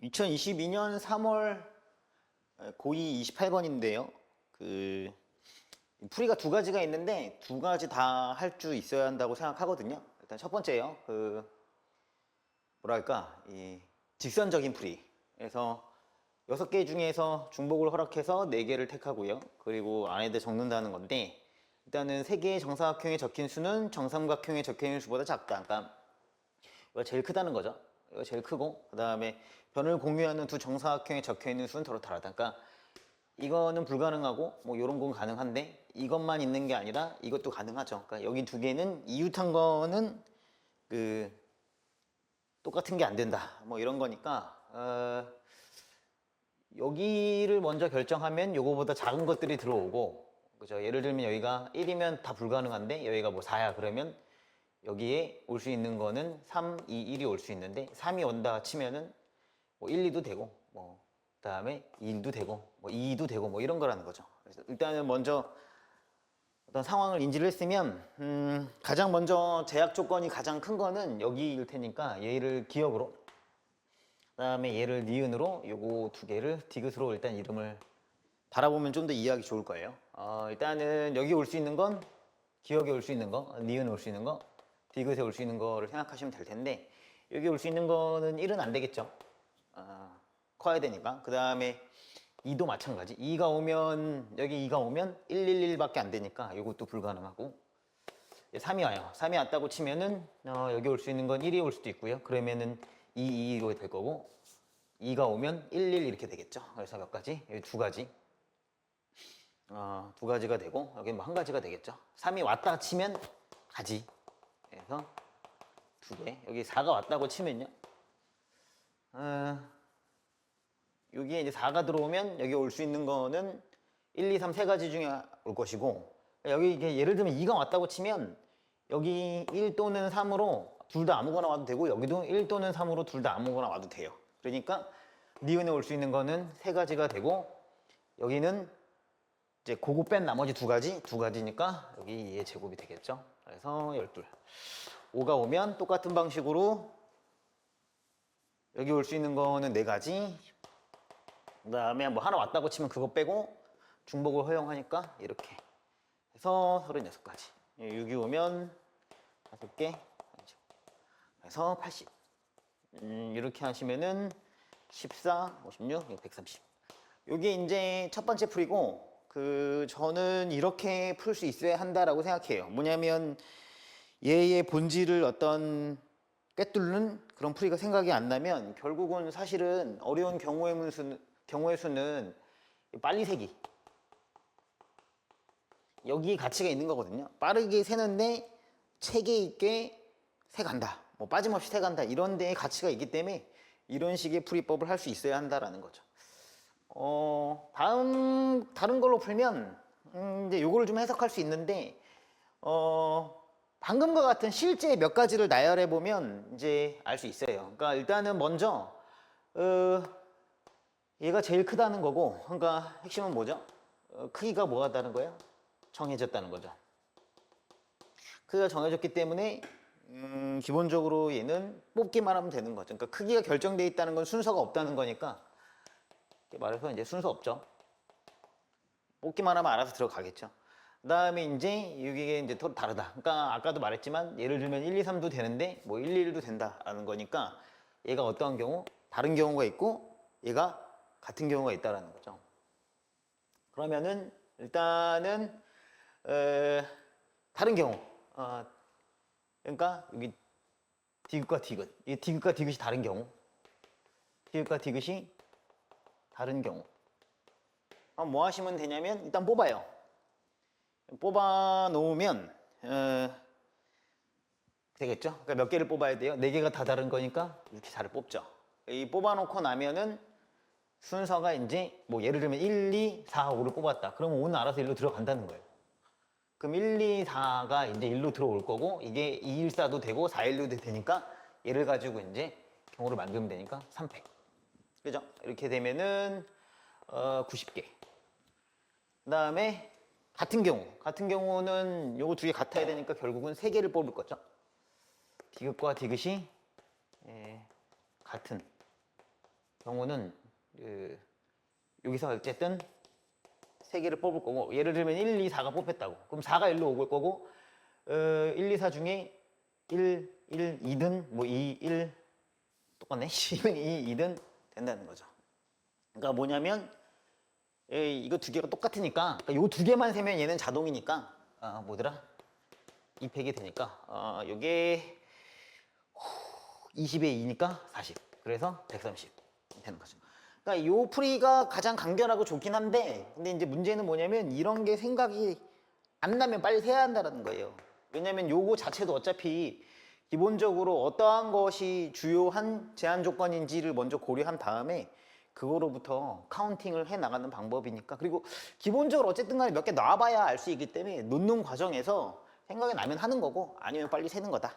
2022년 3월 고2 28권인데요. 풀이가 두 가지가 있는데 두 가지 다 할 줄 있어야 한다고 생각하거든요. 일단 첫 번째요. 뭐랄까, 이 직선적인 풀이. 그래서 6개 중에서 중복을 허락해서 4개를 택하고요. 그리고 안에다 적는다는 건데, 일단은 3개의 정사각형에 적힌 수는 정삼각형에 적혀있는 수보다 작다. 그러니까 이거 제일 크다는 거죠. 이거 제일 크고, 그 다음에 변을 공유하는 두 정사각형에 적혀있는 수는 서로 다르다. 그러니까 이거는 불가능하고 뭐 이런 건 가능한데 이것만 있는 게 아니라 이것도 가능하죠. 그러니까 여기 두 개는 이웃한 거는 똑같은 게 안 된다. 뭐 이런 거니까 여기를 먼저 결정하면 요거보다 작은 것들이 들어오고, 그죠? 예를 들면 여기가 1이면 다 불가능한데 여기가 뭐 4야 그러면 여기에 올 수 있는 거는 3, 2, 1이 올 수 있는데 3이 온다 치면은 뭐 1, 2도 되고 뭐 그다음에 1도 되고 뭐 2도 되고 뭐 이런 거라는 거죠. 그래서 일단은 먼저 어떤 상황을 인지를 했으면 가장 먼저 제약 조건이 가장 큰 거는 여기일 테니까 얘를 기억으로, 그다음에 얘를 니은으로, 요거 두 개를 디귿으로 일단 이름을 바라보면 좀 더 이해하기 좋을 거예요. 일단은 여기 올 수 있는 건 기억에 올 수 있는 거, 니은에 올 수 있는 거, 디귿에 올 수 있는 거를 생각하시면 될 텐데, 여기 올 수 있는 거는 1은 안 되겠죠. 커야 되니까. 그 다음에 2도 마찬가지. 2가 오면, 여기 2가 오면 111밖에 안 되니까 이것도 불가능하고, 3이 와요. 3이 왔다고 치면은 여기 올 수 있는 건 1이 올 수도 있고요. 그러면은 2, 2로 될 거고, 2가 오면 1, 1 이렇게 되겠죠. 그래서 몇 가지? 여기 두 가지. 두 가지가 되고, 여기 뭐 한 가지가 되겠죠. 3이 왔다 치면 가지. 그래서 두 개. 여기 4가 왔다고 치면요. 여기에 이제 4가 들어오면 여기 올 수 있는 거는 1, 2, 3 세 가지 중에 올 것이고, 여기 이게 예를 들면 2가 왔다고 치면 여기 1 또는 3으로 둘 다 아무거나 와도 되고, 여기도 1 또는 3으로 둘 다 아무거나 와도 돼요. 그러니까 니은에 올 수 있는 거는 세 가지가 되고, 여기는 이제 그거 뺀 나머지 두 가지니까 여기 2의 제곱이 되겠죠. 그래서 12. 5가 오면 똑같은 방식으로 여기 올 수 있는 거는 네 가지. 그 다음에 뭐 하나 왔다고 치면 그거 빼고 중복을 허용하니까 이렇게 해서 36가지. 6이 오면 5개. 그래서 80. 이렇게 하시면은 14, 56, 130. 요게 이제 첫 번째 풀이고, 저는 이렇게 풀 수 있어야 한다라고 생각해요. 뭐냐면 얘의 본질을 어떤 꿰뚫는 그런 풀이가 생각이 안 나면 결국은 사실은 어려운 경우의 수는 빨리 세기, 여기 가치가 있는 거거든요. 빠르게 세는데 체계 있게 세간다, 뭐 빠짐없이 세간다, 이런 데에 가치가 있기 때문에 이런 식의 풀이법을 할 수 있어야 한다라는 거죠. 다른 걸로 풀면 이제 요거를 좀 해석할 수 있는데, 방금과 같은 실제 몇 가지를 나열해 보면 이제 알 수 있어요. 그러니까 일단은 먼저 얘가 제일 크다는 거고, 그러니까 핵심은 뭐죠? 크기가 뭐가 다른 거예요? 정해졌다는 거죠. 크기가 정해졌기 때문에 기본적으로 얘는 뽑기만 하면 되는 거죠. 그러니까 크기가 결정되어 있다는 건 순서가 없다는 거니까, 말해서 이제 순서 없죠. 뽑기만 하면 알아서 들어가겠죠. 그 다음에 이제 이게 이제 또 다르다. 그러니까 아까도 말했지만 예를 들면 1, 2, 3도 되는데 뭐 1, 1도 된다라는 거니까 얘가 어떠한 경우 다른 경우가 있고 얘가 같은 경우가 있다라는 거죠. 그러면은 일단은 다른 경우, 그러니까 여기 디귿과 디귿, 이 디귿과 디귿이 다른 경우, 디귿과 디귿이 다른 경우, 뭐 하시면 되냐면 일단 뽑아요. 뽑아 놓으면 되겠죠. 그러니까 몇 개를 뽑아야 돼요? 4개가 다 다른 거니까 이렇게 잘 뽑죠. 이 뽑아 놓고 나면은 순서가 이제 뭐 예를 들면 1, 2, 4, 5를 뽑았다. 그러면 5는 알아서 1로 들어간다는 거예요. 그럼 1, 2, 4가 이제 1로 들어올 거고, 이게 2, 1, 4도 되고 4, 1도 되니까 얘를 가지고 이제 경우를 만들면 되니까 3팩. 그죠? 이렇게 되면은 90개. 그 다음에 같은 경우는 요거 두 개 같아야 되니까 결국은 3개를 뽑을 거죠. 디귿과 디귿이 같은 경우는 여기서 어쨌든 세 개를 뽑을 거고, 예를 들면 1, 2, 4가 뽑혔다고. 그럼 4가 일로 오고 거고, 1, 2, 4 중에 1, 2든 뭐 2, 1 똑같네. 1, 2, 2든 된다는 거죠. 그러니까 뭐냐면 이거 두 개가 똑같으니까 요 두 개만 세면 얘는 자동이니까 뭐더라? 2팩이 되니까 요게 20에 2니까 40. 그래서 130 되는 거죠. 그러니까 요 풀이가 가장 간결하고 좋긴 한데, 근데 이제 문제는 뭐냐면 이런 게 생각이 안 나면 빨리 세야 한다는 거예요. 왜냐면 요거 자체도 어차피 기본적으로 어떠한 것이 주요한 제한 조건인지를 먼저 고려한 다음에 그거로부터 카운팅을 해 나가는 방법이니까. 그리고 기본적으로 어쨌든 간에 몇 개 놔봐야 알 수 있기 때문에 놓는 과정에서 생각이 나면 하는 거고 아니면 빨리 세는 거다.